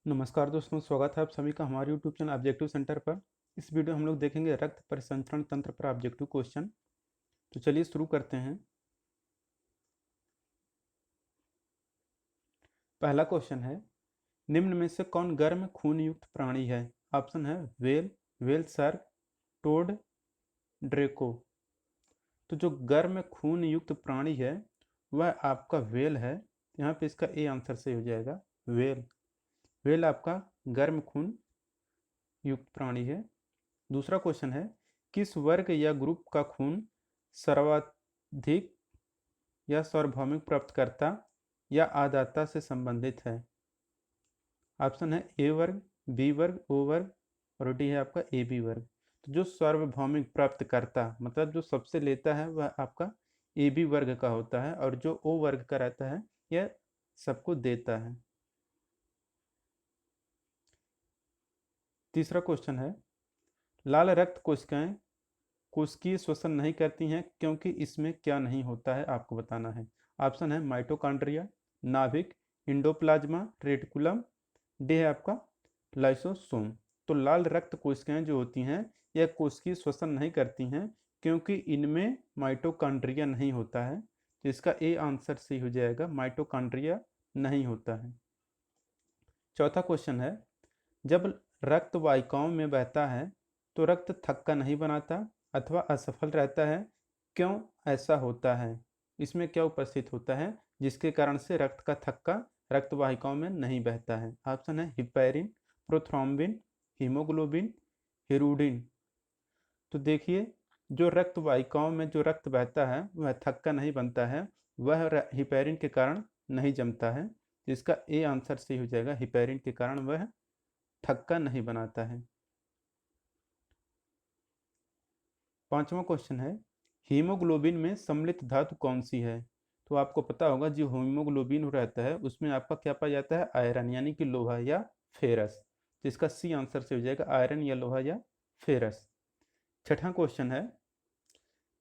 नमस्कार दोस्तों, स्वागत है आप सभी का हमारे यूट्यूब चैनल ऑब्जेक्टिव सेंटर पर। इस वीडियो हम लोग देखेंगे रक्त परिसंचरण तंत्र पर ऑब्जेक्टिव क्वेश्चन। तो चलिए शुरू करते हैं। पहला क्वेश्चन है, निम्न में से कौन गर्म खून युक्त प्राणी है? ऑप्शन है whale, whale shark, toad, Draco. तो जो गर्म खून युक्त प्राणी है वह आपका वेल है। यहाँ पे इसका ए आंसर सही हो जाएगा, वेल। वेल आपका गर्म खून युक्त प्राणी है। दूसरा क्वेश्चन है, किस वर्ग या ग्रुप का खून सर्वाधिक या सार्वभौमिक प्राप्तकर्ता या आदाता से संबंधित है? ऑप्शन है ए वर्ग, बी वर्ग, ओ वर्ग और डी है आपका ए बी वर्ग। तो जो सार्वभौमिक प्राप्तकर्ता मतलब जो सबसे लेता है वह आपका ए बी वर्ग का होता है, और जो ओ वर्ग का रहता है यह सबको देता है। तीसरा क्वेश्चन है, लाल रक्त कोशिकाएं कोशिकीय श्वसन नहीं करती हैं क्योंकि इसमें क्या नहीं होता है, आपको बताना है। ऑप्शन है माइटोकॉन्ड्रिया, नाभिक, इंडोप्लाज्मा, रेटिकुलम, डी है आपका लाइसोसोम। तो लाल रक्त कोशिकाएं जो होती हैं यह कोशिकीय श्वसन नहीं करती हैं क्योंकि इनमें माइटोकॉन्ड्रिया नहीं होता है। तो इसका ए आंसर सही हो जाएगा, माइटोकॉन्ड्रिया नहीं होता है। चौथा क्वेश्चन है, जब रक्त वाहिकाओं में बहता है तो रक्त थक्का नहीं बनाता अथवा असफल रहता है, क्यों ऐसा होता है? इसमें क्या उपस्थित होता है जिसके कारण से रक्त का थक्का रक्त वाहिकाओं में नहीं बहता है? ऑप्शन है हिपैरिन, प्रोथ्रोम्बिन, हीमोग्लोबिन, हिरुडिन। तो देखिए, जो रक्त वाहिकाओं में जो रक्त बहता है वह थक्का नहीं बनता है, वह हिपैरिन के कारण नहीं जमता है। इसका ए आंसर सही हो जाएगा, हिपैरिन के कारण वह थक्का नहीं बनाता है। पांचवा क्वेश्चन है, हीमोग्लोबिन में सम्मिलित धातु कौन सी है? तो आपको पता होगा जो हीमोग्लोबिन रहता है उसमें आपका क्या पाया जाता है, आयरन यानी कि लोहा या फेरस। तो इसका सी आंसर से हो जाएगा, आयरन या लोहा या फेरस। छठा क्वेश्चन है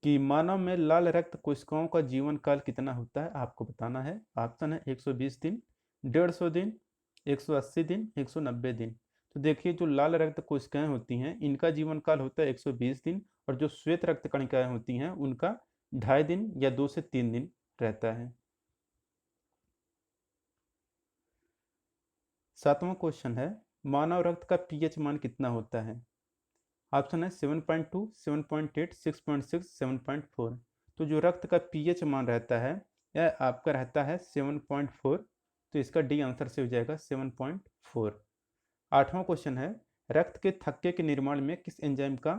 कि मानव में लाल रक्त कोशिकाओं का जीवन काल कितना होता है, आपको बताना है। ऑप्शन है 120 दिन, 150 दिन, 180 दिन, 190 दिन। तो देखिए, जो लाल रक्त कोशिकाएं होती हैं इनका जीवन काल होता है 120 दिन, और जो श्वेत रक्त कणिकाएं होती हैं उनका 2.5 दिन या 2 से 3 दिन रहता है। सातवां क्वेश्चन है, मानव रक्त का पीएच मान कितना होता है? ऑप्शन है 7.2, 7.8, 6.6, 7.4। तो जो रक्त का पीएच मान रहता है यह आपका रहता है 7.4। तो इसका डी आंसर से हो जाएगा 7.4। आठवां क्वेश्चन है, रक्त के थक्के के निर्माण में किस एंजाइम का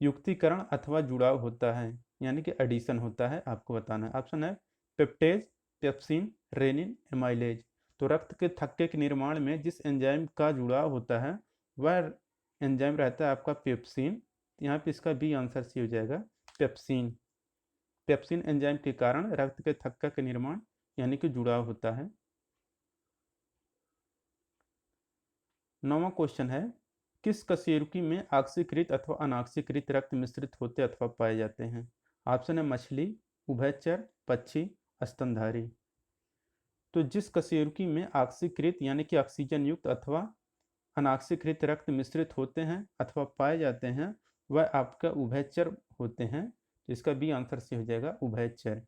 युक्तिकरण अथवा जुड़ाव होता है, यानी कि एडिशन होता है, आपको बताना है। ऑप्शन है पेप्टेज, पेप्सिन, रेनिन, एमाइलेज। तो रक्त के थक्के के निर्माण में जिस एंजाइम का जुड़ाव होता है वह एंजाइम रहता है आपका पेप्सिन। यहाँ पे इसका बी आंसर सी हो जाएगा, पेप्सिन। पेप्सिन एंजाइम के कारण रक्त के थक्का के निर्माण यानी कि जुड़ाव होता है। नौवां क्वेश्चन है, किस कशेरुकी में ऑक्सीकृत अथवा अनॉक्सीकृत रक्त मिश्रित होते अथवा पाए जाते हैं? ऑप्शन है मछली, उभयचर, पक्षी, स्तनधारी। तो जिस कशेरुकी में ऑक्सीकृत यानी कि ऑक्सीजन युक्त अथवा अनॉक्सीकृत रक्त मिश्रित होते हैं अथवा पाए जाते हैं वह आपका उभयचर होते हैं। तो इसका बी आंसर से हो जाएगा, उभयचर।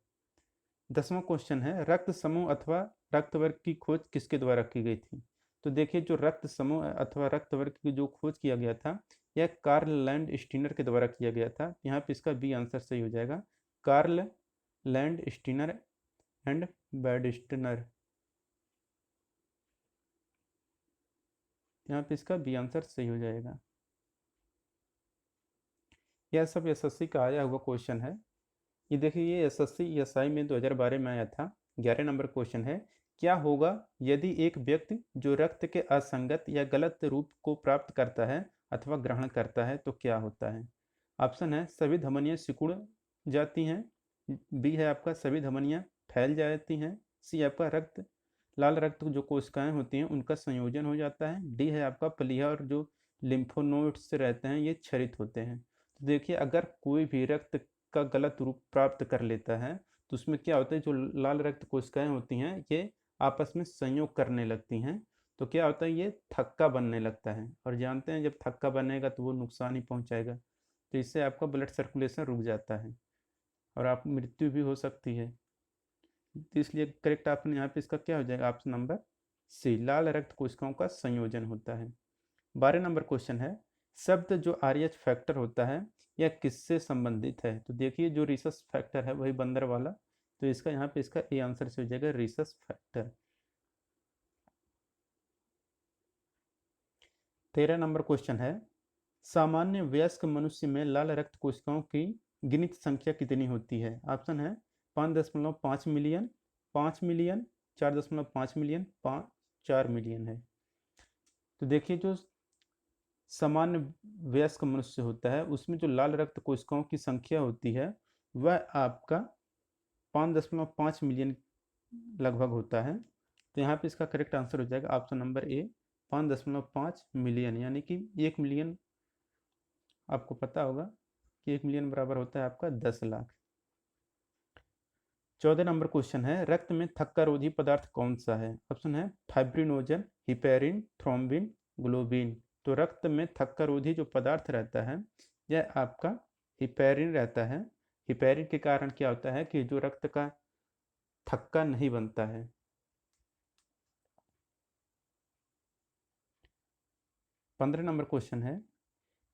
10वां क्वेश्चन है, रक्त समूह अथवा रक्त वर्ग की खोज किसके द्वारा की गई थी? तो देखिए, जो रक्त समूह अथवा रक्त वर्ग की जो खोज किया गया था यह कार्ल लैंड स्टीनर के द्वारा किया गया था। यहाँ पे इसका बी आंसर सही हो जाएगा, कार्ल लैंड स्टीनर एंड बैडस्टनर। यहाँ पे इसका बी आंसर सही हो जाएगा। यह सब एसएससी का आया हुआ क्वेश्चन है। ये देखिए, ये एसएससी एसआई में 2012 में आया था। 11 नंबर क्वेश्चन है, क्या होगा यदि एक व्यक्ति जो रक्त के असंगत या गलत रूप को प्राप्त करता है अथवा ग्रहण करता है तो क्या होता है? ऑप्शन है सभी धमनियां सिकुड़ जाती हैं, बी है आपका सभी धमनियां फैल जाती हैं, सी आपका रक्त लाल रक्त जो कोशिकाएं होती हैं उनका संयोजन हो जाता है, डी है आपका प्लीहा और जो लिम्फोनोड्स रहते हैं ये क्षरित होते हैं। तो देखिए, अगर कोई भी रक्त का गलत रूप प्राप्त कर लेता है तो उसमें क्या होता है, जो लाल रक्त कोशिकाएं होती हैं ये आपस में संयोग करने लगती हैं। तो क्या होता है, ये थक्का बनने लगता है, और जानते हैं जब थक्का बनेगा तो वो नुकसान ही पहुंचाएगा। तो इससे आपका ब्लड सर्कुलेशन रुक जाता है और आप मृत्यु भी हो सकती है। तो इसलिए करेक्ट ऑप्शन यहाँ पे इसका क्या हो जाएगा, ऑप्शन नंबर सी, लाल रक्त कोशिकाओं का संयोजन होता है। 12 नंबर क्वेश्चन है, शब्द जो आरएच फैक्टर होता है यह किससे संबंधित है? तो देखिए जो रिसस फैक्टर है वही बंदर वाला, तो इसका यहाँ पे इसका ए आंसर से हो जाएगा रिसस फैक्टर। 13 नंबर क्वेश्चन है, सामान्य वयस्क मनुष्य में लाल रक्त कोशिकाओं की गिनित संख्या कितनी होती है? ऑप्शन है 5.5 मिलियन, 5 मिलियन, 4.5 मिलियन, 4 मिलियन है। तो देखिए जो सामान्य वयस्क मनुष्य होता है उसमें जो लाल रक्त कोशिकाओं की संख्या होती है वह आपका 5.5 मिलियन लगभग होता है। तो यहाँ पे इसका करेक्ट आंसर हो जाएगा ऑप्शन नंबर ए, 5.5 मिलियन, यानी कि 1 मिलियन, आपको पता होगा कि 1 मिलियन बराबर होता है आपका 10 लाख। 14 नंबर क्वेश्चन है, रक्त में थक्का रोधी पदार्थ कौन सा है? ऑप्शन है फाइब्रिनोजन, हिपेरिन, थ्रोम्बिन, ग्लोबिन। तो रक्त में थक्का रोधी जो पदार्थ रहता है यह आपका हिपेरिन रहता है। हिपेरिन के कारण क्या होता है कि जो रक्त का थक्का नहीं बनता है। 15 नंबर क्वेश्चन है,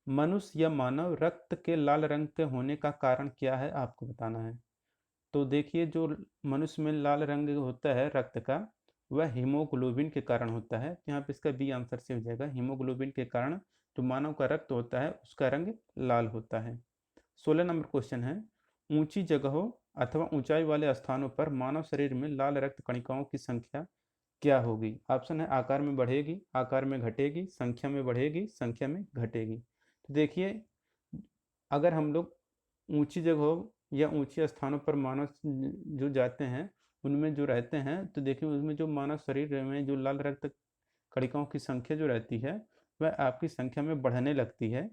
मनुष्य या मानव रक्त के लाल रंग के होने का कारण क्या है, आपको बताना है। तो देखिए जो मनुष्य में लाल रंग होता है रक्त का, वह हीमोग्लोबिन के कारण होता है। यहाँ पे इसका बी आंसर से हो जाएगा, हीमोग्लोबिन के कारण जो मानव का रक्त होता है उसका रंग लाल होता है। 16 नंबर क्वेश्चन है, ऊंची जगहों अथवा ऊंचाई वाले स्थानों पर मानव शरीर में लाल रक्त कणिकाओं की संख्या क्या होगी? ऑप्शन है आकार में बढ़ेगी, आकार में घटेगी, संख्या में बढ़ेगी, संख्या में घटेगी। तो देखिए अगर हम लोग ऊंची जगहों या ऊंचे स्थानों पर मानव जो जाते हैं उनमें जो रहते हैं, तो देखिए उसमें जो मानव शरीर में जो लाल रक्त कणिकाओं की संख्या जो रहती है वह आपकी संख्या में बढ़ने लगती है।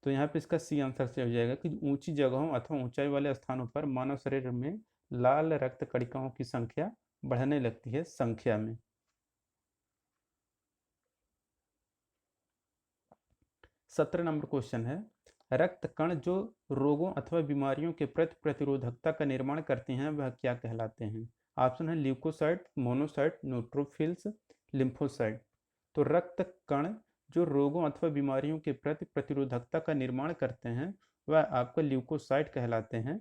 तो यहाँ पे इसका सी आंसर से हो जाएगा कि ऊंची जगहों अथवा ऊंचाई वाले स्थानों पर मानव शरीर में लाल रक्त कणिकाओं की संख्या बढ़ने लगती है संख्या में। 17 नंबर क्वेश्चन है, रक्त कण जो रोगों अथवा बीमारियों के प्रति प्रतिरोधकता का निर्माण करते हैं वह क्या कहलाते हैं? ऑप्शन है ल्यूकोसाइट, मोनोसाइट, न्यूट्रोफिल्स, लिम्फोसाइट। तो रक्त कण जो रोगों अथवा बीमारियों के प्रति प्रतिरोधकता का निर्माण करते हैं वह आपका ल्यूकोसाइट कहलाते हैं।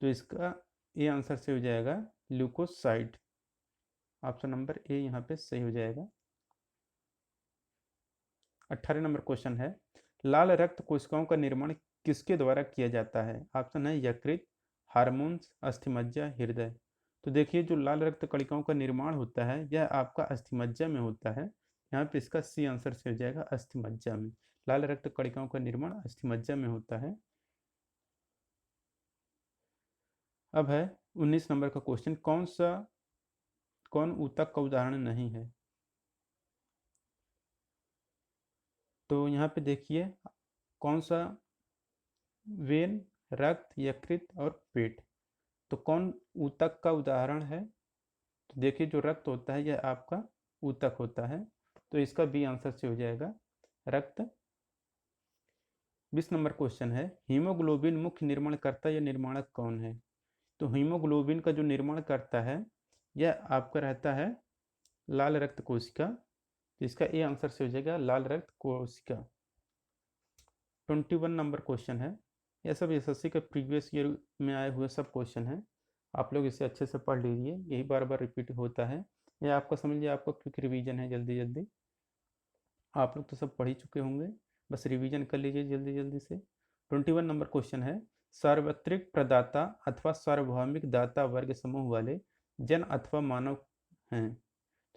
तो इसका ए आंसर से हो जाएगा ल्यूकोसाइट, ऑप्शन नंबर ए यहाँ पे सही हो जाएगा। 18 नंबर क्वेश्चन है, लाल रक्त कोशिकाओं का निर्माण किसके द्वारा किया जाता है? ऑप्शन है यकृत, हार्मोन्स, अस्थिमज्जा, हृदय। तो देखिए जो लाल रक्त कणिकाओं का निर्माण होता है यह आपका अस्थिमज्जा में होता है। यहाँ पे इसका सी आंसर से हो जाएगा अस्थिमज्जा में, लाल रक्त कणिकाओं का निर्माण अस्थिमज्जा में होता है। अब है 19 नंबर का क्वेश्चन, कौन ऊतक का उदाहरण नहीं है? तो यहाँ पे देखिए कौन सा वेन, रक्त, यकृत और पेट। तो कौन ऊतक का उदाहरण है? तो देखिए जो रक्त होता है यह आपका ऊतक होता है। तो इसका बी आंसर से हो जाएगा रक्त। 20 नंबर क्वेश्चन है, हीमोग्लोबिन मुख्य निर्माणकर्ता या निर्माणक कौन है? तो हीमोग्लोबिन का जो निर्माण करता है यह आपका रहता है लाल रक्त कोशिका। तो इसका ए आंसर से हो जाएगा लाल रक्त कोशिका। 21 नंबर क्वेश्चन है, यह सब एसएससी के प्रीवियस ईयर में आए हुए सब क्वेश्चन हैं, आप लोग इसे अच्छे से पढ़ लीजिए, यही बार बार रिपीट होता है। यह आपका समझ लीजिए आपका क्विक रिवीजन है, जल्दी जल्दी आप लोग तो सब पढ़ ही चुके होंगे, बस रिवीजन कर लीजिए जल्दी जल्दी से। 21 नंबर क्वेश्चन है, सार्वत्रिक प्रदाता अथवा सार्वभौमिक दाता वर्ग समूह वाले जन अथवा मानव हैं?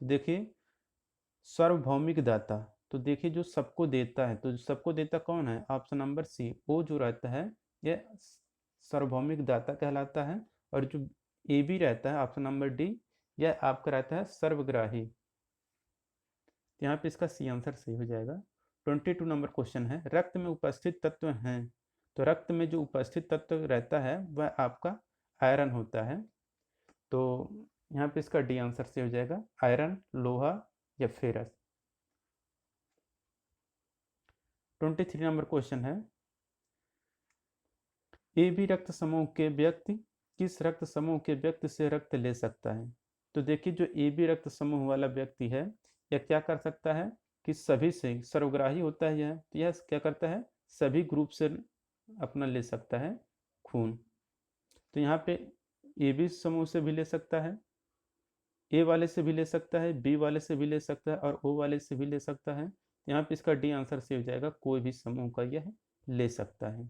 तो देखिए सार्वभौमिक दाता, तो देखिए जो सबको देता है, तो सबको देता कौन है? ऑप्शन नंबर सी, ओ जो रहता है यह सार्वभौमिक दाता कहलाता है। और जो ए बी रहता है ऑप्शन नंबर डी, यह आपका रहता है सर्वग्राही। यहाँ पे इसका सी आंसर सही हो जाएगा। 22 नंबर क्वेश्चन है, रक्त में उपस्थित तत्व हैं? तो रक्त में जो उपस्थित तत्व रहता है वह आपका आयरन होता है। तो यहाँ पे इसका डी आंसर से हो जाएगा, आयरन, लोहा या फेरस। 23 नंबर क्वेश्चन है, ए बी रक्त समूह के व्यक्ति किस रक्त समूह के व्यक्ति से रक्त ले सकता है। तो देखिए, जो ए बी रक्त समूह वाला व्यक्ति है, यह क्या कर सकता है कि सभी से सर्वग्राही होता है यह, तो यह क्या करता है, सभी ग्रुप से अपना ले सकता है खून। तो यहाँ पे ए बी समूह से भी ले सकता है, ए वाले से भी ले सकता है, बी वाले से भी ले सकता है और ओ वाले से भी ले सकता है। यहाँ पे इसका डी आंसर से हो जाएगा, कोई भी समूह का यह ले सकता है।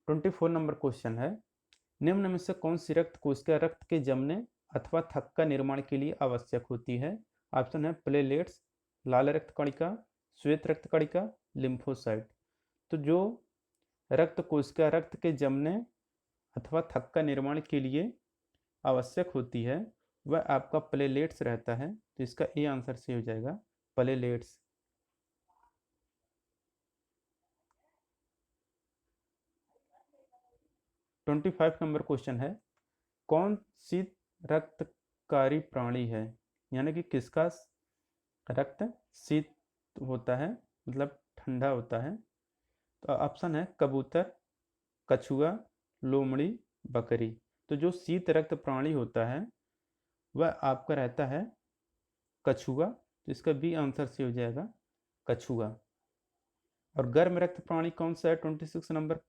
24 नंबर क्वेश्चन है, निम्न में से कौन सी रक्त कोशिका रक्त के जमने अथवा थक्का का निर्माण के लिए आवश्यक होती है। ऑप्शन है प्लेलेट्स, लाल रक्त कणिका, श्वेत रक्त कणिका, लिम्फोसाइट। तो जो रक्त कोशिका रक्त के जमने अथवा थक्का का निर्माण के लिए आवश्यक होती है वह आपका प्लेलेट्स रहता है। तो इसका ए आंसर से हो जाएगा प्लेलेट्स। 25 नंबर क्वेश्चन है, कौन सी रक्तकारी प्राणी है, यानी कि किसका रक्त शीत होता है, मतलब ठंडा होता है। तो ऑप्शन है कबूतर, कछुआ, लोमड़ी, बकरी। तो जो शीत रक्त प्राणी होता है वह आपका रहता है कछुआ। तो इसका बी आंसर से हो जाएगा कछुआ। और गर्म रक्त प्राणी कौन सा है, 26 नंबर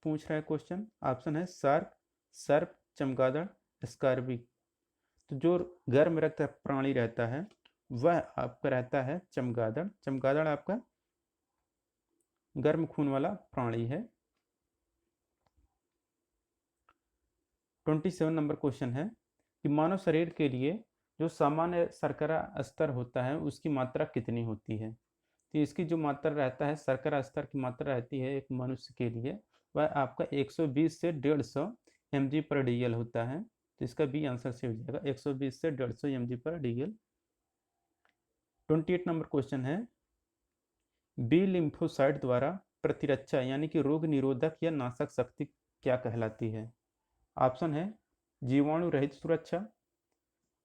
पूछ रहा है क्वेश्चन। ऑप्शन है शार्क, सर्प, चमगादड़, स्कार्बी। तो जो गर्म रक्त प्राणी रहता है वह आपका रहता है चमगादड़। चमगादड़ आपका गर्म खून वाला प्राणी है। 27 नंबर क्वेश्चन है कि मानव शरीर के लिए जो सामान्य शर्करा स्तर होता है उसकी मात्रा कितनी होती है। तो इसकी जो मात्रा रहता है, शर्करा स्तर की मात्रा रहती है एक मनुष्य के लिए, वह आपका 120 से 150 mg/dl होता है। तो इसका बी आंसर से हो जाएगा 120 से 150 mg/dl। 28 नंबर क्वेश्चन है, बी लिम्फोसाइट द्वारा प्रतिरक्षा यानी कि रोग निरोधक या नाशक शक्ति क्या कहलाती है। ऑप्शन है जीवाणु रहित सुरक्षा,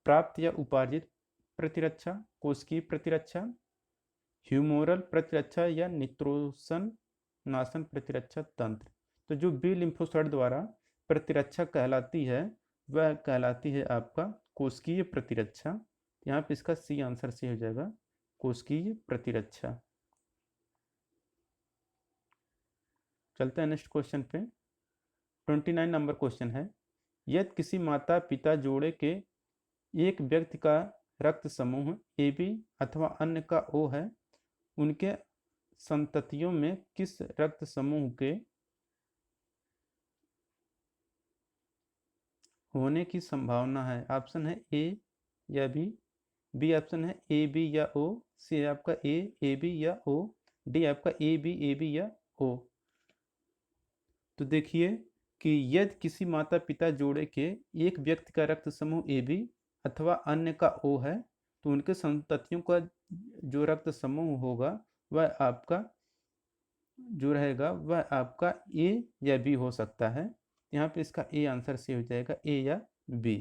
प्राप्त या उपार्जित प्रतिरक्षा, कोशिकीय प्रतिरक्षा, ह्यूमोरल प्रतिरक्षा या नित्रोसन नाशन प्रतिरक्षा तंत्र। तो जो बी लिम्फोसाइट द्वारा प्रतिरक्षा कहलाती है वह कहलाती है आपका कोशिकीय प्रतिरक्षा। यहाँ पे इसका सी आंसर से हो जाएगा कोशिकीय प्रतिरक्षा। चलते हैं नेक्स्ट क्वेश्चन पे। 29 नंबर क्वेश्चन है, यदि किसी माता पिता जोड़े के एक व्यक्ति का रक्त समूह ए बी अथवा अन्य का ओ है, उनके संततियों में किस रक्त समूह के होने की संभावना है। ऑप्शन है ए या बी, बी ऑप्शन है ए बी या ओ, सी आपका ए बी या ओ, डी आपका ए बी या ओ। तो देखिए कि यदि किसी माता पिता जोड़े के एक व्यक्ति का रक्त समूह ए बी अथवा अन्य का ओ है, तो उनके संततियों का जो रक्त समूह होगा वह आपका जो रहेगा वह आपका ए या बी हो सकता है। यहाँ पे इसका ए आंसर से हो जाएगा ए या बी।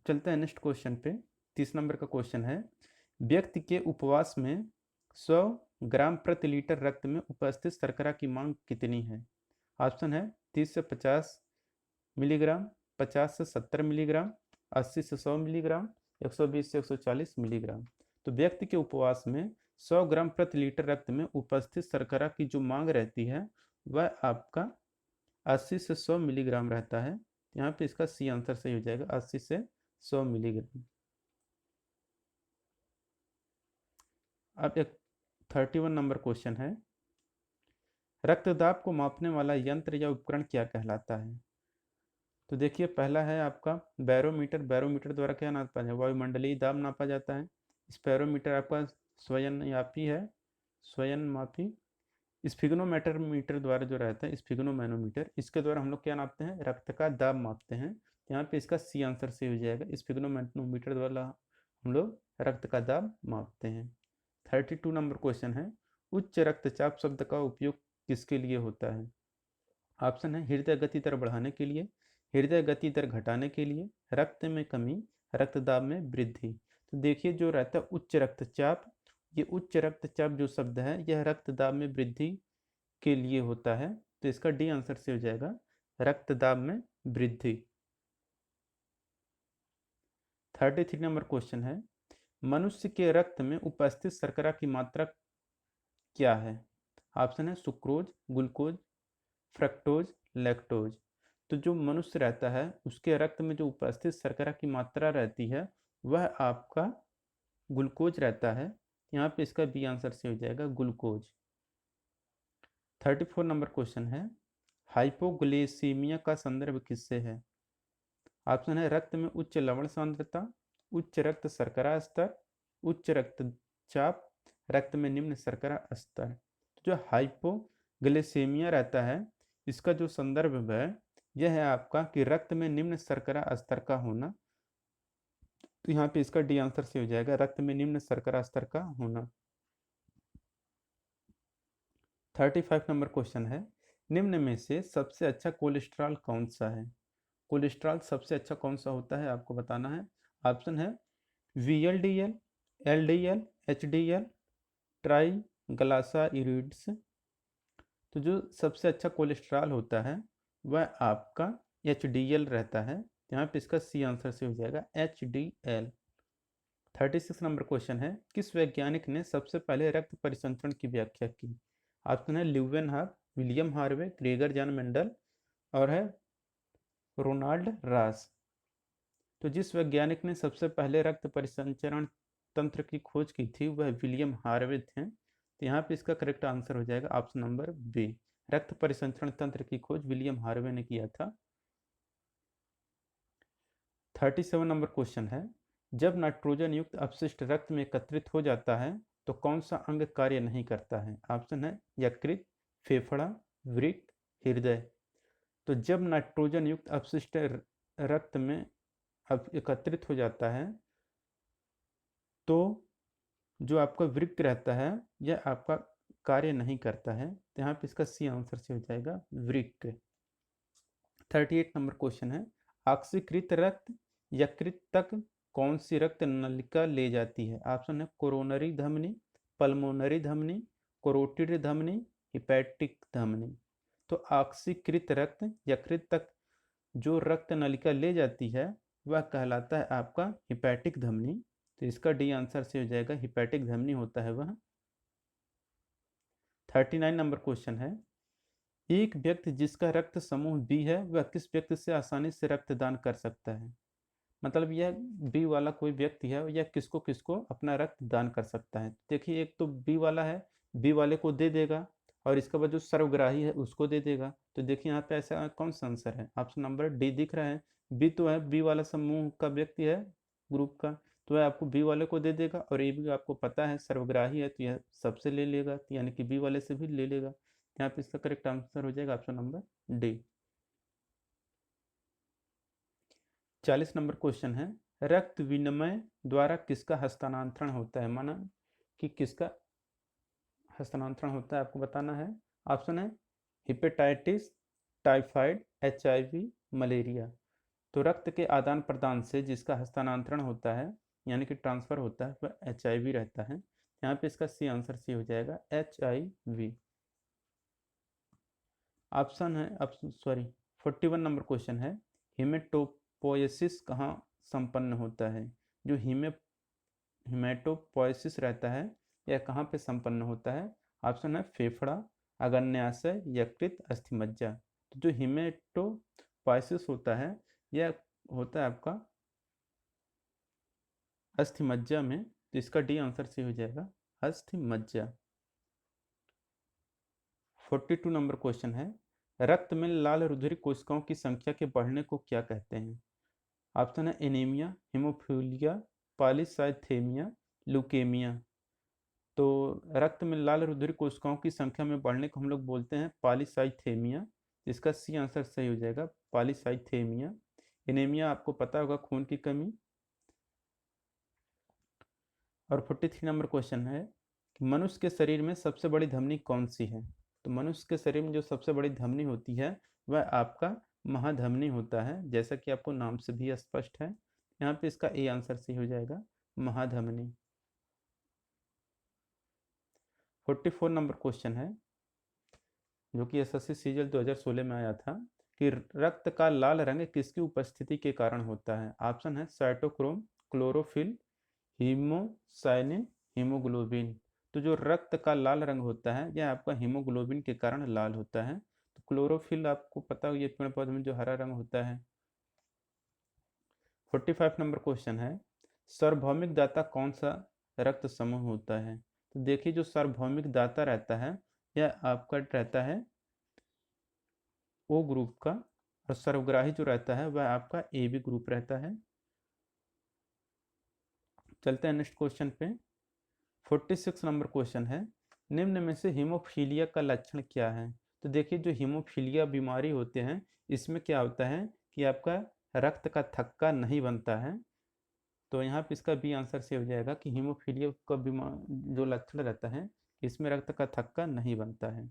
चलते हैं नेक्स्ट क्वेश्चन पे। 30 नंबर का क्वेश्चन है, व्यक्ति के उपवास में 100 ग्राम प्रति लीटर रक्त में उपस्थित शर्करा की मांग कितनी है। ऑप्शन है 30 से 50 मिलीग्राम, 50 से 70 मिलीग्राम, 80 से 100 मिलीग्राम, 120 से 140 मिलीग्राम। तो व्यक्ति के उपवास में 100 ग्राम प्रति लीटर रक्त में उपस्थित शर्करा की जो मांग रहती है वह आपका 80 से 100 मिलीग्राम रहता है। यहाँ पे इसका सी आंसर सही हो जाएगा 80 से 100 मिलीग्राम। अब एक 31 नंबर क्वेश्चन है, रक्तदाब को मापने वाला यंत्र या उपकरण क्या कहलाता है। तो देखिए, पहला है आपका बैरोमीटर। बैरोमीटर द्वारा क्या नापा जाए, वायुमंडलीय दाब नापा जाता है। स्पेरोमीटर आपका स्वयंयापी है, स्वयंमापी। स्फिग्नोमीटर मीटर द्वारा जो रहता है स्फिग्नोमैनोमीटर, इसके द्वारा हम लोग क्या नापते हैं, रक्त का दाब मापते हैं। यहाँ पे इसका सी आंसर से हो जाएगा, स्फिग्नोमैनोमीटर द्वारा हम लोग रक्त का दाब मापते हैं। 32 नंबर क्वेश्चन है, उच्च रक्तचाप शब्द का उपयोग किसके लिए होता है। ऑप्शन है हृदय गति दर बढ़ाने के लिए, हृदय गति दर घटाने के लिए, रक्त में कमी, रक्तदाब में वृद्धि। तो देखिए जो रहता है उच्च रक्तचाप, ये उच्च रक्तचाप जो शब्द है यह रक्तदाब में वृद्धि के लिए होता है, तो इसका डी आंसर से हो जाएगा रक्तदाब में वृद्धि। 33 नंबर क्वेश्चन है, मनुष्य के रक्त में उपस्थित शर्करा की मात्रा क्या है? ऑप्शन है सुक्रोज, ग्लूकोज, फ्रक्टोज, लैक्टोज। तो जो मनुष्य रहता है उसके रक्त में जो उपस्थित शर्करा की मात्रा रहती है वह आपका ग्लूकोज रहता है, यहाँ पे इसका बी आंसर से हो जाएगा ग्लूकोज। 34 नंबर क्वेश्चन है, हाइपोग्लाइसीमिया का संदर्भ किससे है? ऑप्शन है रक्त में उच्च लवण सांद्रता, उच्च रक्त शर्करा स्तर, उच्च रक्तचाप, रक्त में निम्न शर्करा स्तर। जो हाइपोग्लाइसेमिया रहता है इसका जो संदर्भ है यह है आपका कि रक्त में निम्न शर्करा स्तर का होना, तो यहाँ पे इसका डी आंसर से हो जाएगा रक्त में निम्न शर्करा स्तर का होना। 35 नंबर क्वेश्चन है, निम्न में से सबसे अच्छा कोलेस्ट्रॉल कौन सा है? कोलेस्ट्रॉल सबसे अच्छा कौन सा होता है आपको बताना है। ऑप्शन है VLDL, LDL, HDL, ट्राइग्लासराइड्स। तो जो सबसे अच्छा कोलेस्ट्रॉल होता है वह आपका HDL रहता है, यहाँ पे इसका सी आंसर से हो जाएगा HDL। 36 नंबर क्वेश्चन है, किस वैज्ञानिक ने सबसे पहले रक्त परिसंचरण की व्याख्या की? ऑप्शन है Leeuwenhoek, William Harvey, Gregor John Mendel और है रोनाल्ड रास। तो जिस वैज्ञानिक ने सबसे पहले रक्त परिसंचरण तंत्र की खोज की थी वह विलियम हार्वे थे, तो यहाँ पे इसका करेक्ट आंसर हो जाएगा ऑप्शन नंबर बी, रक्त परिसंचरण तंत्र की खोज विलियम हार्वे ने किया था। 37 नंबर क्वेश्चन है, जब नाइट्रोजन युक्त अपशिष्ट रक्त में एकत्रित हो जाता है तो कौन सा अंग कार्य नहीं करता है? ऑप्शन है यकृत, फेफड़ा, वृक्क, हृदय। तो जब नाइट्रोजन युक्त अपशिष्ट रक्त में अब एकत्रित हो जाता है तो जो आपका वृक्क रहता है यह आपका कार्य नहीं करता है, तो यहाँ पे इसका सी आंसर से हो जाएगा वृक्क। 38 नंबर क्वेश्चन है, ऑक्सीकृत रक्त यकृत तक कौन सी रक्त नलिका ले जाती है? ऑप्शन है कोरोनरी धमनी, पल्मोनरी धमनी, करोटिड धमनी, हिपैटिक धमनी। तो ऑक्सीकृत रक्त यकृत तक जो रक्त नलिका ले जाती है वह कहलाता है आपका हिपैटिक धमनी, तो इसका डी आंसर से हो जाएगा हिपैटिक धमनी होता है वह। 39 नंबर क्वेश्चन है, एक व्यक्ति जिसका रक्त समूह बी है वह किस व्यक्ति से आसानी से रक्तदान कर सकता है? मतलब यह बी वाला कोई व्यक्ति है यह किसको किसको अपना रक्त दान कर सकता है? देखिए एक तो बी वाला है, बी वाले को दे देगा और इसके बाद जो सर्वग्राही है उसको दे देगा। तो देखिए यहाँ पे ऐसा कौन सा आंसर है? ऑप्शन नंबर डी दिख रहा है, बी तो है, बी वाला समूह का व्यक्ति है ग्रुप का, तो वह आपको बी वाले को दे देगा और ये भी आपको पता है सर्वग्राही है तो यह सबसे ले लेगा, यानी कि बी वाले से भी ले लेगा। यहाँ पे इसका करेक्ट आंसर हो जाएगा option number D. 40 number question है, रक्त विनिमय द्वारा किसका हस्तांतरण होता है? माना कि किसका हस्तांतरण होता है आपको बताना है। ऑप्शन है हिपेटाइटिस, टाइफाइड, HIV, मलेरिया। तो रक्त के आदान प्रदान से जिसका हस्तांतरण होता है यानी कि ट्रांसफर होता है वह HIV रहता है, यहाँ पे इसका सी आंसर सी हो जाएगा HIV। ऑप्शन है ऑप्शन सॉरी 41 नंबर क्वेश्चन है, हिमेटोपोएसिस कहाँ संपन्न होता है? जो हिमेटोपोएसिस रहता है यह कहाँ पे संपन्न होता है? ऑप्शन है फेफड़ा, अग्न्याशय, यकृत, अस्थिमज्जा। तो जो हिमेटोपोएसिस होता है यह होता है आपका अस्थिमज्जा में, तो इसका डी आंसर से हो जाएगा अस्थिमज्जा। 42 नंबर क्वेश्चन है, रक्त में लाल रुधिर कोशिकाओं की संख्या के बढ़ने को क्या कहते हैं? ऑप्शन है एनीमिया, हीमोफीलिया, पॉलीसाइथेमिया, ल्यूकेमिया। तो रक्त में लाल रुधिर कोशिकाओं की संख्या में बढ़ने को हम लोग बोलते हैं पॉलीसाइथेमिया, इसका सी आंसर सही हो जाएगा पॉलीसाइथेमिया। एनीमिया आपको पता होगा खून की कमी। और 43 नंबर क्वेश्चन है कि मनुष्य के शरीर में सबसे बड़ी धमनी कौन सी है? तो मनुष्य के शरीर में जो सबसे बड़ी धमनी होती है वह आपका महाधमनी होता है, जैसा कि आपको नाम से भी स्पष्ट है। यहाँ पे इसका ए आंसर सही हो जाएगा, महाधमनी। 44 नंबर क्वेश्चन है, जो कि एसएससी सीजीएल 2016 में आया था, कि रक्त का लाल रंग किसकी उपस्थिति के कारण होता है। ऑप्शन है साइटोक्रोम, क्लोरोफिल, हीमोसाइनिन, हीमोग्लोबिन। तो जो रक्त का लाल रंग होता है यह आपका हीमोग्लोबिन के कारण लाल होता है। तो क्लोरोफिल आपको पता हो, ये पेड़ पौधे में जो हरा रंग होता है। 45 नंबर क्वेश्चन है, सार्वभौमिक दाता कौन सा रक्त समूह होता है। तो देखिए जो सार्वभौमिक दाता रहता है यह आपका रहता है ओ ग्रुप का, और सर्वग्राही जो रहता है वह आपका ए बी ग्रुप रहता है। चलते हैं नेक्स्ट क्वेश्चन पे। 46 नंबर क्वेश्चन है, निम्न में से हीमोफीलिया का लक्षण क्या है। तो देखिए जो हीमोफीलिया बीमारी होते हैं इसमें क्या होता है कि आपका रक्त का थक्का नहीं बनता है। तो यहाँ पे इसका बी आंसर से हो जाएगा कि हीमोफीलिया का बीमार जो लक्षण रहता है इसमें रक्त का थक्का नहीं बनता है।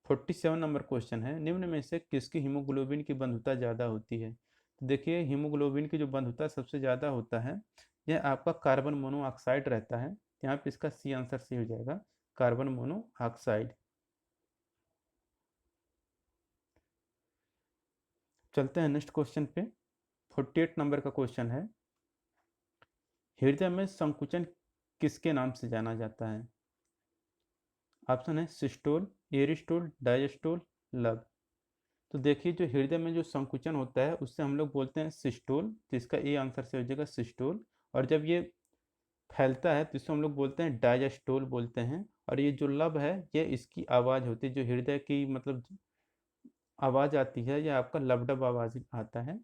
47 नंबर क्वेश्चन है, निम्न में से किसकी हीमोग्लोबिन की बंधुता ज़्यादा होती है। तो देखिए हीमोग्लोबिन की जो बंधुता सबसे ज़्यादा होता है यह आपका कार्बन मोनोऑक्साइड रहता है। यहाँ पे इसका सी आंसर सी हो जाएगा, कार्बन मोनोऑक्साइड। चलते हैं नेक्स्ट क्वेश्चन पे। 48 नंबर का क्वेश्चन है, हृदय में संकुचन किसके नाम से जाना जाता है। ऑप्शन है सिस्टोल, एरिस्टोल, डायस्टोल, लब। तो देखिए जो हृदय में जो संकुचन होता है उससे हम लोग बोलते हैं सिस्टोल, तो इसका ए आंसर से हो जाएगा सिस्टोल। और जब ये फैलता है तो इसको हम लोग बोलते हैं डायस्टोल बोलते हैं। और ये जो लब है ये इसकी आवाज़ होती है, जो हृदय की मतलब आवाज़ आती है यह आपका लबडब आवाज़ आता है।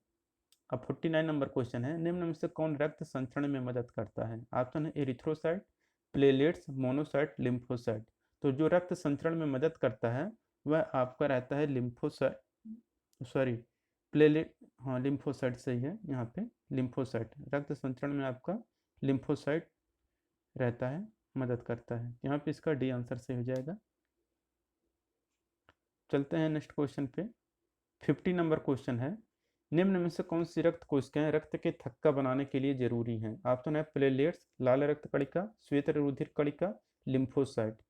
अब 49 नंबर क्वेश्चन है, निम्न में से कौन रक्त संचरण में मदद करता है। ऑप्शन है एरिथ्रोसाइट, प्लेलेट्स, मोनोसाइट, लिम्फोसाइट। तो जो रक्त संचरण में मदद करता है वह आपका रहता है लिम्फोसाइट, सॉरी प्लेलेट, हाँ लिम्फोसाइट सही है। यहाँ पे लिम्फोसाइट रक्त संचरण में आपका लिम्फोसाइट रहता है, मदद करता है। यहाँ पे इसका डी आंसर से हो जाएगा। चलते हैं नेक्स्ट क्वेश्चन पे। 50 नंबर क्वेश्चन है, निम्न में से कौन सी रक्त कोशिकाएं रक्त के थक्का बनाने के लिए जरूरी हैं। ऑप्शन है प्लेलेट्स, लाल रक्त कणिका, श्वेत रुधिर कणिका, लिम्फोसाइट।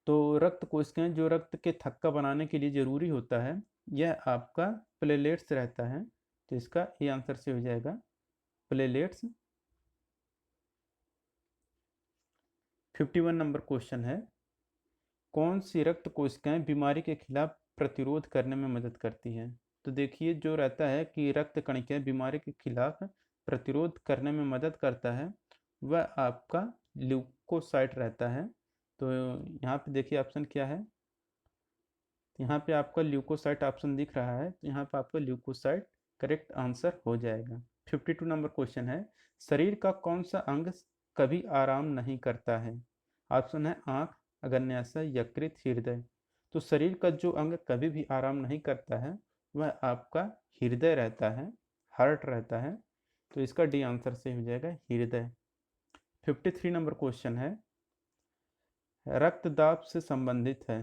तो रक्त कोशिकाएं जो रक्त के थक्का बनाने के लिए जरूरी होता है यह आपका प्लेलेट्स रहता है। तो इसका ये आंसर से हो जाएगा प्लेलेट्स। 51 नंबर क्वेश्चन है, कौन सी रक्त कोशिकाएं बीमारी के खिलाफ प्रतिरोध करने में मदद करती हैं। तो देखिए जो रहता है कि रक्त कणिकाएं बीमारी के खिलाफ प्रतिरोध करने में मदद करता है वह आपका ल्यूकोसाइट रहता है। तो यहाँ पे देखिए ऑप्शन क्या है, यहाँ पे आपका ल्यूकोसाइट ऑप्शन दिख रहा है, तो यहाँ पे आपका ल्यूकोसाइट करेक्ट आंसर हो जाएगा। 52 नंबर क्वेश्चन है, शरीर का कौन सा अंग कभी आराम नहीं करता है। ऑप्शन है आँख, अग्न्याशय, यकृत, हृदय। तो शरीर का जो अंग कभी भी आराम नहीं करता है वह आपका हृदय रहता है, हार्ट रहता है। तो इसका डी आंसर से हो जाएगा हृदय। 53 नंबर क्वेश्चन है, रक्तदाब से संबंधित है,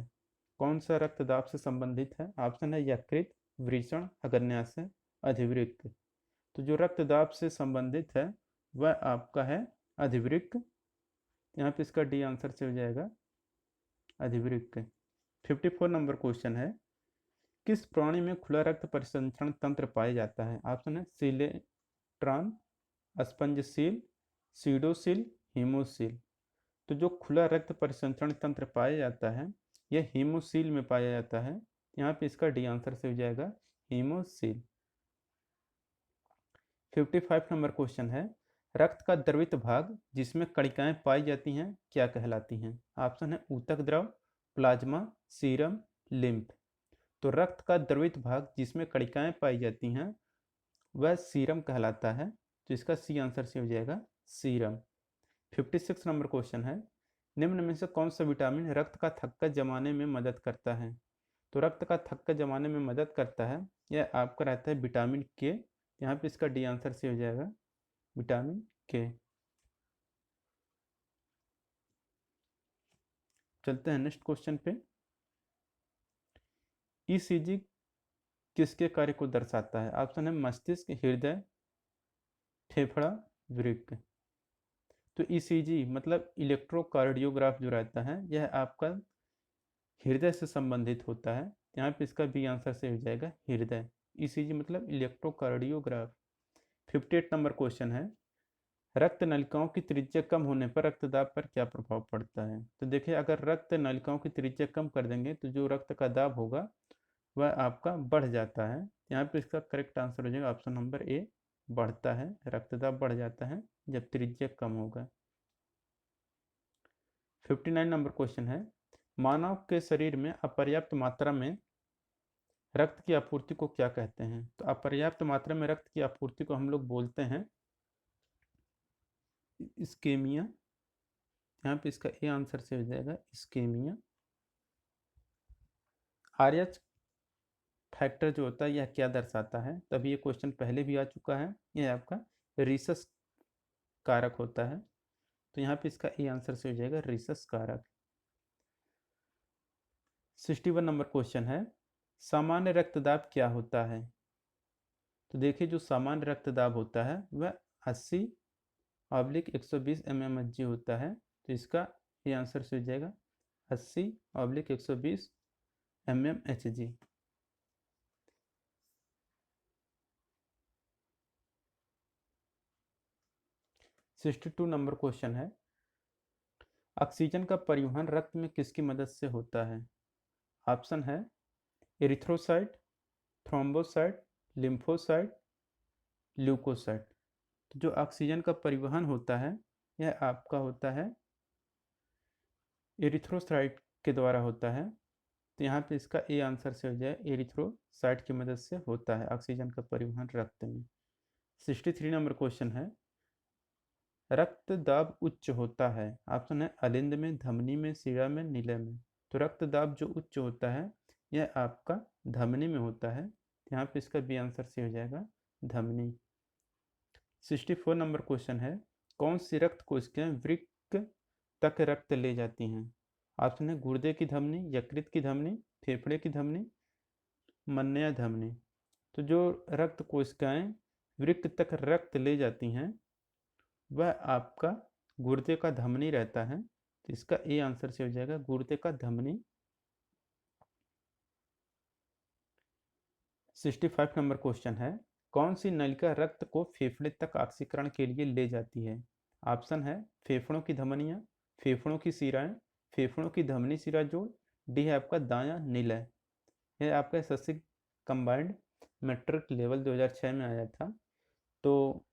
कौन सा रक्तदाब से संबंधित है। ऑप्शन है यकृत, वृषण, अग्न्याशय, अधिवृक्क। तो जो रक्तदाब से संबंधित है वह आपका है अधिवृक्क। यहाँ पे इसका डी आंसर से हो जाएगा अधिवृक्क। 54 नंबर क्वेश्चन है, किस प्राणी में खुला रक्त परिसंचरण तंत्र पाया जाता है। ऑप्शन है सिलेट्रॉन, स्पंजसील, सीडोसिल, हीमोसिल। तो जो खुला रक्त परिसंचरण तंत्र पाया जाता है यह हीमोसील में पाया जाता है। यहाँ पे इसका डी आंसर से हो जाएगा हीमोसील। 55 नंबर क्वेश्चन है, रक्त का द्रवित भाग जिसमें कणिकाएं पाई जाती हैं क्या कहलाती हैं। ऑप्शन है ऊतक द्रव, प्लाज्मा, सीरम, लिम्फ। तो रक्त का द्रवित भाग जिसमें कणिकाएं पाई जाती हैं वह सीरम कहलाता है। तो इसका सी आंसर से हो जाएगा सीरम। 56 नंबर क्वेश्चन है, निम्न में से कौन सा विटामिन रक्त का थक्का जमाने में मदद करता है। तो रक्त का थक्का जमाने में मदद करता है यह आपका रहता है विटामिन के। यहाँ पे इसका डी आंसर से हो जाएगा विटामिन के। चलते हैं नेक्स्ट क्वेश्चन पे। ईसीजी किसके कार्य को दर्शाता है? ऑप्शन है मस्तिष्क, हृदय, फेफड़ा, वृक्क। तो ईसीजी मतलब इलेक्ट्रोकार्डियोग्राफ जो रहता है यह आपका हृदय से संबंधित होता है। यहाँ पे इसका बी आंसर से हो जाएगा हृदय। ईसीजी मतलब इलेक्ट्रोकार्डियोग्राफ। 58 नंबर क्वेश्चन है, रक्त नलिकाओं की त्रिज्या कम होने पर रक्तदाब पर क्या प्रभाव पड़ता है? तो देखिए, अगर रक्त नलिकाओं की त्रिज्या कम कर देंगे तो जो रक्त का दाब होगा वह आपका बढ़ जाता है। यहाँ पे इसका करेक्ट आंसर हो जाएगा ऑप्शन नंबर ए, बढ़ता है, रक्तदाब बढ़ जाता है जब त्रिज्या कम होगा। 59 नंबर क्वेश्चन है, मानव के शरीर में अपर्याप्त मात्रा में रक्त की आपूर्ति को क्या कहते हैं? तो अपर्याप्त मात्रा में रक्त की आपूर्ति को हम लोग बोलते हैं इस्केमिया। यहाँ पे इसका ए आंसर से हो जाएगा इस्केमिया। आरएच फैक्टर जो होता है यह क्या दर्शाता है? तभी ये क्वेश्चन पहले भी आ चुका है, यह आपका रिसस कारक होता है। तो यहाँ पे इसका ए आंसर से हो जाएगा रिसस कारक। 61 नंबर क्वेश्चन है, सामान्य रक्तदाब क्या होता है? तो देखिए, जो सामान्य रक्तदाब होता है वह 80/120 mmHg होता है। तो इसका ये आंसर से हो जाएगा 80/120 mmHg। 62 नंबर क्वेश्चन है, ऑक्सीजन का परिवहन रक्त में किसकी मदद से होता है? ऑप्शन है एरिथ्रोसाइट, थ्रोम्बोसाइट, लिम्फोसाइट, ल्यूकोसाइट। तो जो ऑक्सीजन का परिवहन होता है यह आपका होता है एरिथ्रोसाइट के द्वारा होता है। तो यहाँ पे इसका ए आंसर से हो जाए एरिथ्रोसाइट की मदद से होता है ऑक्सीजन का परिवहन रक्त में। 63 नंबर क्वेश्चन है, रक्त दाब उच्च होता है। ऑप्शन है अलिंद में, धमनी में, शिरा में, नीले में। तो रक्त दाब जो उच्च होता है यह आपका धमनी में होता है। यहाँ पे इसका बी आंसर से हो जाएगा धमनी। 64 नंबर क्वेश्चन है, कौन सी रक्त कोशिकाएं वृक्क तक रक्त ले जाती हैं? ऑप्शन है गुर्दे की धमनी, यकृत की धमनी, फेफड़े की धमनी, मन्या धमनी। तो जो रक्त कोशिकाएं वृक्क तक रक्त ले जाती हैं वह आपका गुर्दे का धमनी रहता है। तो इसका ए आंसर से हो जाएगा गुर्दे का धमनी। 65 नंबर क्वेश्चन है, कौन सी नलिका रक्त को फेफड़े तक ऑक्सीकरण के लिए ले जाती है? ऑप्शन है फेफड़ों की धमनियाँ, फेफड़ों की शिराएं, फेफड़ों की धमनी शिरा जोड़, डी है आपका दायां निलय। यह आपका एसएससी कंबाइंड मैट्रिक लेवल 2006 में आया था। तो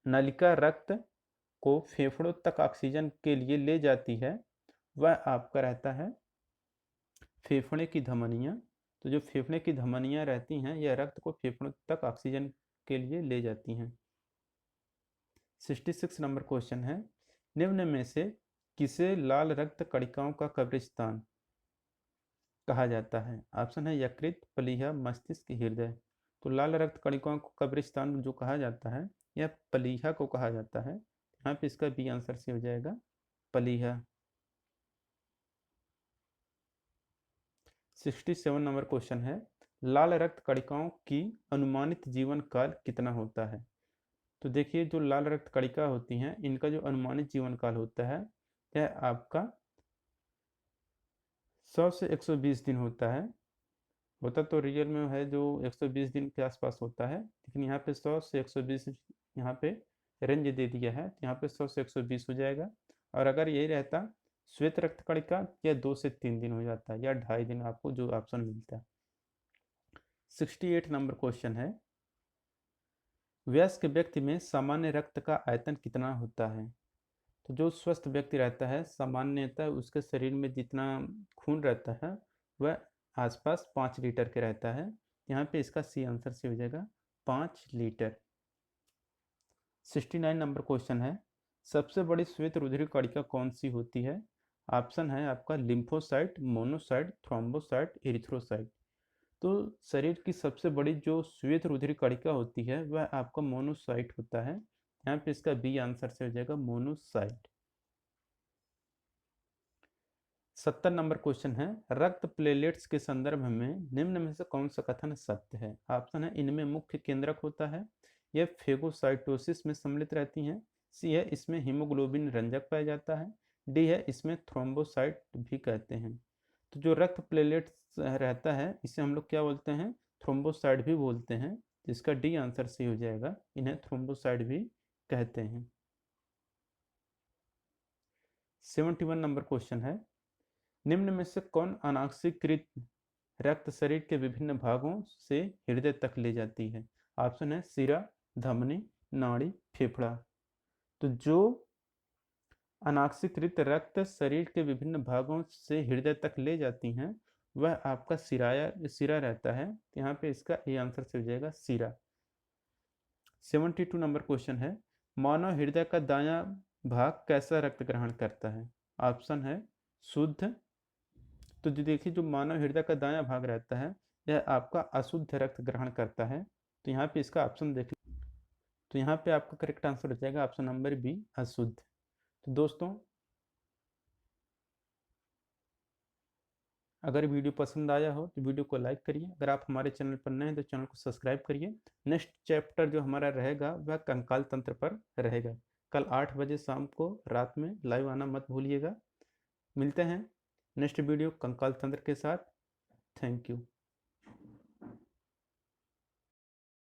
नलिका रक्त को फेफड़ों तक ऑक्सीजन के लिए ले जाती है वह आपका रहता है फेफड़े की धमनियाँ। तो जो फेफड़े की धमनियाँ रहती हैं यह रक्त को फेफड़ों तक ऑक्सीजन के लिए ले जाती हैं। 66 नंबर क्वेश्चन है, निम्न में से किसे लाल रक्त कणिकाओं का कब्रिस्तान कहा जाता है? ऑप्शन है यकृत, प्लीहा, मस्तिष्क, हृदय। तो लाल रक्त कणिकाओं को कब्रिस्तान जो कहा जाता है यह प्लीहा को कहा जाता है। यहाँ पे इसका बी आंसर से हो जाएगा प्लीहा। 67 नंबर क्वेश्चन है, लाल रक्त कणिकाओं की अनुमानित जीवन काल कितना होता है? तो देखिए, जो लाल रक्त कणिका होती हैं इनका जो अनुमानित जीवन काल होता है यह आपका 100 से 120 दिन होता है। होता तो रियल में है जो 120 दिन के आसपास होता है, लेकिन यहाँ पे 100 से 120 यहाँ पे रेंज दे दिया है, तो यहाँ पे 100 से 120 हो जाएगा। और अगर यही रहता श्वेत रक्त कणिका, या 2 से 3 दिन हो जाता है, या 2.5 दिन, आपको जो ऑप्शन मिलता है। 68 नंबर क्वेश्चन है, वयस्क व्यक्ति में सामान्य रक्त का आयतन कितना होता है? तो जो स्वस्थ व्यक्ति रहता है सामान्यतः उसके शरीर में जितना खून रहता है वह आसपास 5 लीटर के रहता है। यहाँ पे इसका सी आंसर से हो जाएगा 5 लीटर। 69 नंबर क्वेश्चन है, सबसे बड़ी श्वेत रुधिर कणिका कौन सी होती है? ऑप्शन है आपका लिम्फोसाइट, मोनोसाइट, थ्रोम्बोसाइट, एरिथ्रोसाइट। तो शरीर की सबसे बड़ी जो श्वेत रुधिर कणिका होती है वह आपका मोनोसाइट होता है। यहाँ पे इसका बी आंसर से हो जाएगा मोनोसाइट। 70 नंबर क्वेश्चन है, रक्त प्लेटलेट्स के संदर्भ में निम्न में से कौन सा कथन सत्य है? ऑप्शन है इनमें मुख्य केंद्रक होता है, यह फेगोसाइटोसिस में सम्मिलित रहती हैं, सी है इसमें हीमोग्लोबिन रंजक पाया जाता है, डी है इसमें थ्रोम्बोसाइट भी कहते हैं। तो जो रक्त प्लेटलेट्स रहता है इसे हम लोग क्या बोलते हैं? थ्रोम्बोसाइट भी बोलते हैं, जिसका डी आंसर सही हो जाएगा, इन्हें थ्रोम्बोसाइट भी कहते हैं। 71 नंबर क्वेश्चन है, निम्न में से कौन अनाक्सीकृत रक्त शरीर के विभिन्न भागों से हृदय तक ले जाती है? ऑप्शन है सिरा, धमनी, नाड़ी, फेफड़ा। तो जो अनाक्सीकृत रक्त शरीर के विभिन्न भागों से हृदय तक ले जाती हैं वह आपका सिरा रहता है। यहाँ पे इसका ए आंसर से हो जाएगा सिरा। 72 नंबर क्वेश्चन है, मानव हृदय का दायां भाग कैसा रक्त ग्रहण करता है? ऑप्शन है शुद्ध। तो जो देखिए जो मानव हृदय का दायां भाग रहता है यह आपका अशुद्ध रक्त ग्रहण करता है। तो यहाँ पे इसका ऑप्शन देख, तो यहाँ पे आपका करेक्ट आंसर हो जाएगा ऑप्शन नंबर बी, अशुद्ध। तो दोस्तों अगर वीडियो पसंद आया हो तो वीडियो को लाइक करिए, अगर आप हमारे चैनल पर नए हैं तो चैनल को सब्सक्राइब करिए। नेक्स्ट चैप्टर जो हमारा रहेगा वह कंकाल तंत्र पर रहेगा। कल 8 बजे शाम को रात में लाइव आना मत भूलिएगा। मिलते हैं नेक्स्ट वीडियो कंकाल तंत्र के साथ। Thank you.